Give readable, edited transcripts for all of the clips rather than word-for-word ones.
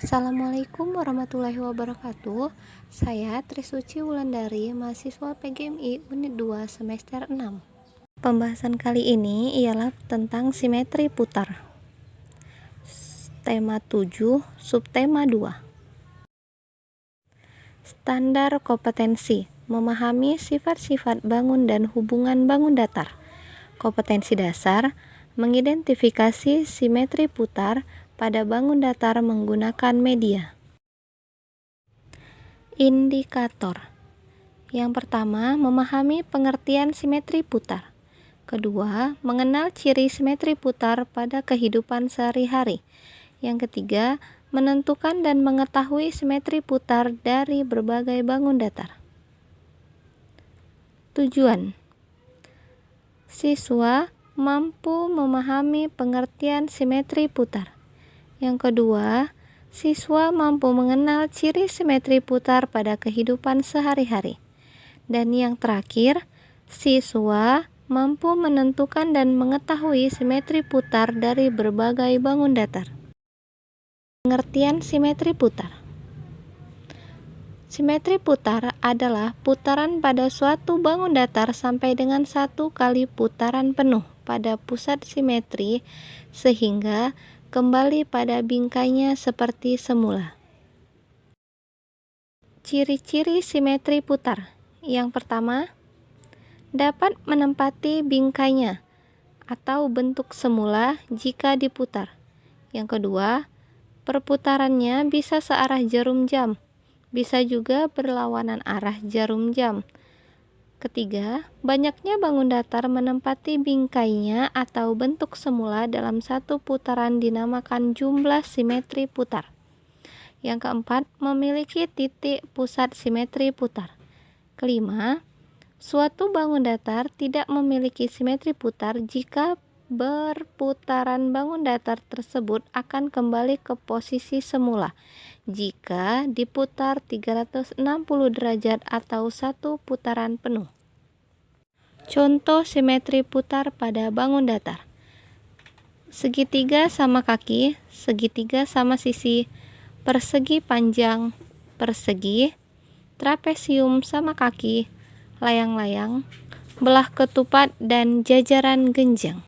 Assalamualaikum warahmatullahi wabarakatuh. Saya Trisuci Wulandari, mahasiswa PGMI Unit 2 semester 6. Pembahasan kali ini ialah tentang simetri putar. Tema 7, subtema 2. Standar kompetensi, memahami sifat-sifat bangun dan hubungan bangun datar. Kompetensi dasar, mengidentifikasi simetri putar pada bangun datar menggunakan media. Indikator. Yang pertama, memahami pengertian simetri putar. Kedua, mengenal ciri simetri putar pada kehidupan sehari-hari. Yang ketiga, menentukan dan mengetahui simetri putar dari berbagai bangun datar. Tujuan: siswa mampu memahami pengertian simetri putar. Yang kedua, siswa mampu mengenal ciri simetri putar pada kehidupan sehari-hari. Dan yang terakhir, siswa mampu menentukan dan mengetahui simetri putar dari berbagai bangun datar. Pengertian simetri putar. Simetri putar adalah putaran pada suatu bangun datar sampai dengan 1 kali putaran penuh pada pusat simetri sehingga kembali pada bingkainya seperti semula. Ciri-ciri simetri putar. Yang pertama, dapat menempati bingkainya atau bentuk semula jika diputar. Yang kedua, perputarannya bisa searah jarum jam, bisa juga berlawanan arah jarum jam. Ketiga, banyaknya bangun datar menempati bingkainya atau bentuk semula dalam satu putaran dinamakan jumlah simetri putar. Yang keempat, memiliki titik pusat simetri putar. Kelima, suatu bangun datar tidak memiliki simetri putar jika berputaran bangun datar tersebut akan kembali ke posisi semula jika diputar 360 derajat atau satu putaran penuh. Contoh simetri putar pada bangun datar. Segitiga sama kaki, segitiga sama sisi, persegi panjang, persegi, trapesium sama kaki, layang-layang, belah ketupat, dan jajaran genjang.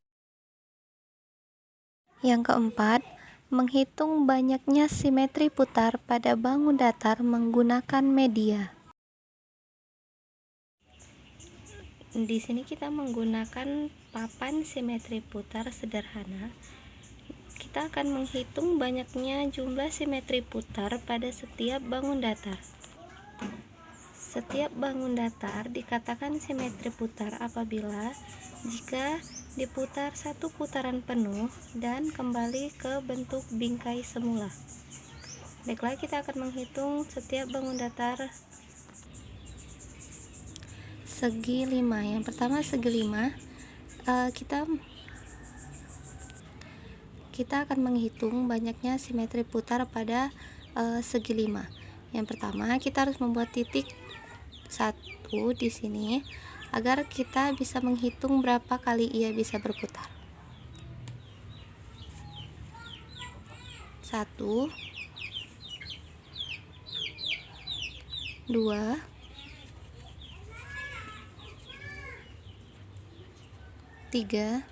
Yang keempat, menghitung banyaknya simetri putar pada bangun datar menggunakan media. Di sini kita menggunakan papan simetri putar sederhana. Kita akan menghitung banyaknya jumlah simetri putar pada setiap bangun datar. Setiap bangun datar dikatakan simetri putar apabila jika diputar satu putaran penuh dan kembali ke bentuk bingkai semula. Baiklah, kita akan menghitung setiap bangun datar segi 5. Yang pertama segi 5, kita akan menghitung banyaknya simetri putar pada segi 5. Yang pertama, kita harus membuat titik 1 di sini agar kita bisa menghitung berapa kali ia bisa berputar. 1, 2, 3,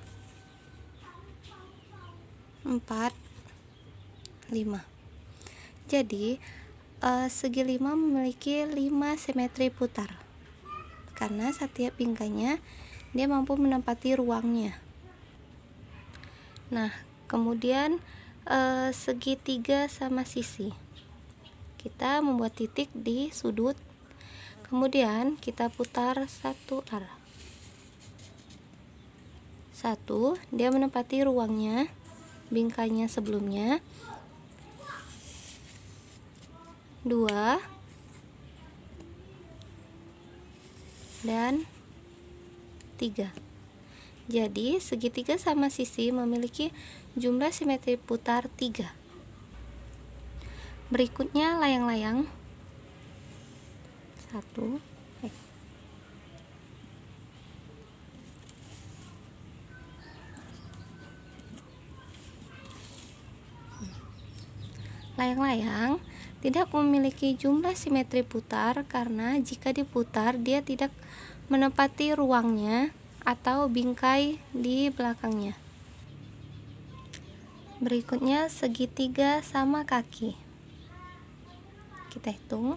4, 5. Jadi segi 5 memiliki 5 simetri putar karena setiap bingkainya dia mampu menempati ruangnya. Nah, kemudian segitiga sama sisi, kita membuat titik di sudut, kemudian kita putar satu arah. 1, dia menempati ruangnya, bingkainya sebelumnya. 2 dan 3. Jadi segitiga sama sisi memiliki jumlah simetri putar 3. Berikutnya layang-layang. 1, Layang-layang tidak memiliki jumlah simetri putar karena jika diputar dia tidak menempati ruangnya atau bingkai di belakangnya. Berikutnya segitiga sama kaki. Kita hitung.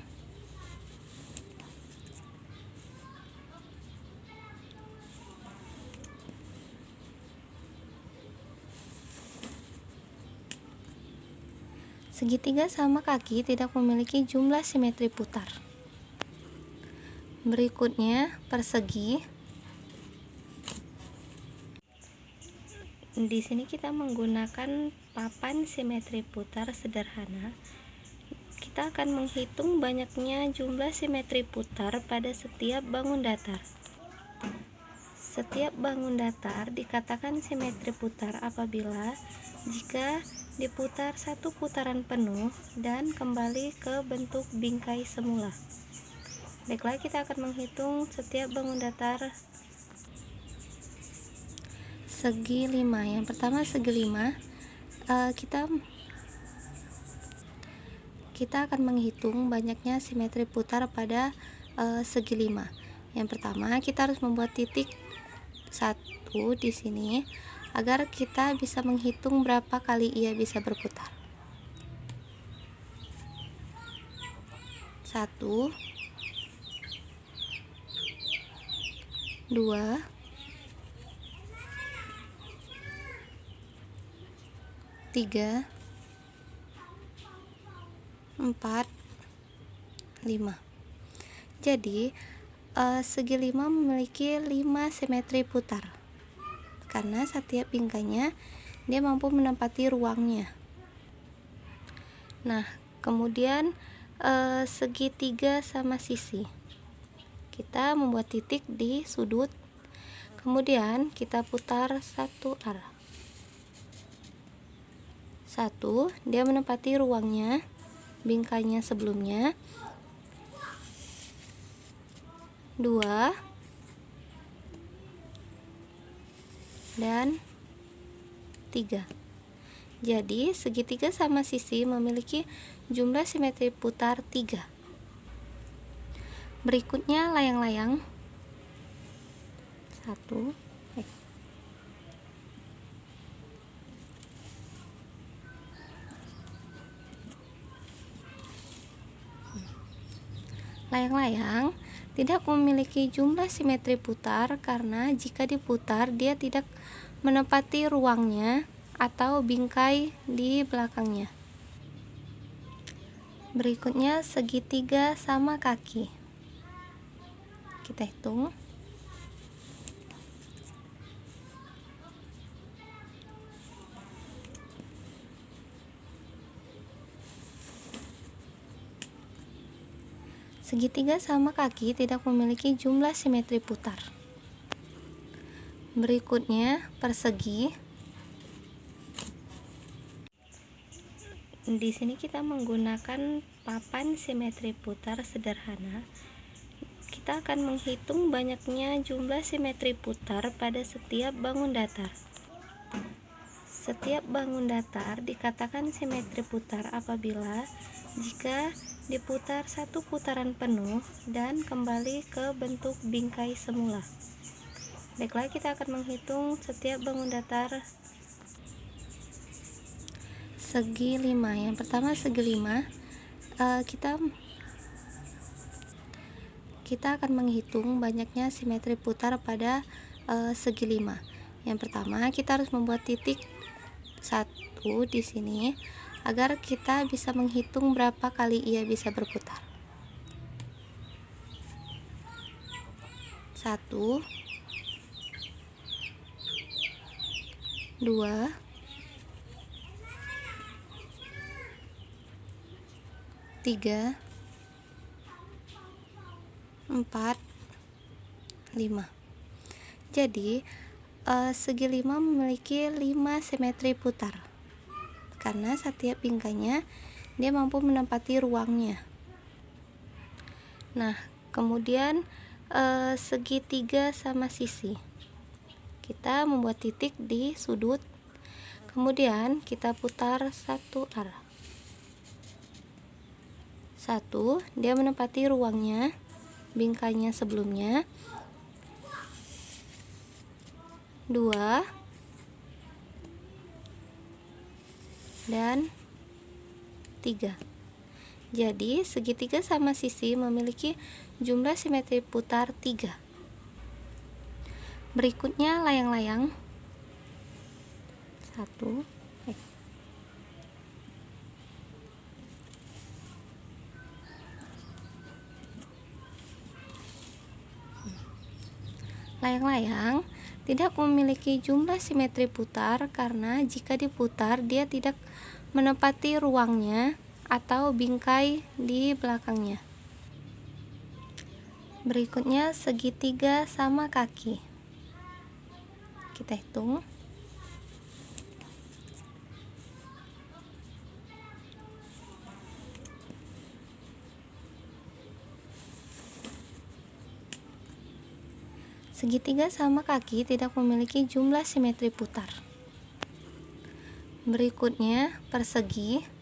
Segitiga sama kaki tidak memiliki jumlah simetri putar. Berikutnya persegi. Di sini kita menggunakan papan simetri putar sederhana. Kita akan menghitung banyaknya jumlah simetri putar pada setiap bangun datar. Setiap bangun datar dikatakan simetri putar apabila jika diputar satu putaran penuh dan kembali ke bentuk bingkai semula. Baiklah, kita akan menghitung setiap bangun datar segi 5. Yang pertama segi 5, kita akan menghitung banyaknya simetri putar pada segi 5. Yang pertama kita harus membuat titik 1 di sini agar kita bisa menghitung berapa kali ia bisa berputar. 1, 2, 3, 4, 5. Jadi segi 5 memiliki 5 simetri putar karena setiap bingkainya dia mampu menempati ruangnya. Nah, kemudian segitiga sama sisi, kita membuat titik di sudut, kemudian kita putar satu arah. 1, dia menempati ruangnya, bingkainya sebelumnya. 2 dan 3. Jadi segitiga sama sisi memiliki jumlah simetri putar 3. Berikutnya layang-layang. 1. Layang-layang tidak memiliki jumlah simetri putar karena jika diputar dia tidak menempati ruangnya atau bingkai di belakangnya. Berikutnya segitiga sama kaki. Kita hitung. Segitiga sama kaki tidak memiliki jumlah simetri putar. Berikutnya persegi. Di sini kita menggunakan papan simetri putar sederhana. Kita akan menghitung banyaknya jumlah simetri putar pada setiap bangun datar. Setiap bangun datar dikatakan simetri putar apabila jika diputar satu putaran penuh dan kembali ke bentuk bingkai semula. Baiklah, kita akan menghitung setiap bangun datar segi 5. Yang pertama segi 5, kita akan menghitung banyaknya simetri putar pada segi 5. Yang pertama kita harus membuat titik 1 di sini agar kita bisa menghitung berapa kali ia bisa berputar. 1, 2, 3, 4, 5. Jadi segi 5 memiliki 5 simetri putar karena setiap bingkainya dia mampu menempati ruangnya. Nah, kemudian segitiga sama sisi, kita membuat titik di sudut, kemudian kita putar satu arah. 1, dia menempati ruangnya, bingkainya sebelumnya. 2 dan 3. Jadi segitiga sama sisi memiliki jumlah simetri putar 3. Berikutnya layang-layang. 1 Layang-layang tidak memiliki jumlah simetri putar karena jika diputar dia tidak menempati ruangnya atau bingkai di belakangnya. Berikutnya segitiga sama kaki. Kita hitung. Segitiga sama kaki tidak memiliki jumlah simetri putar. Berikutnya persegi.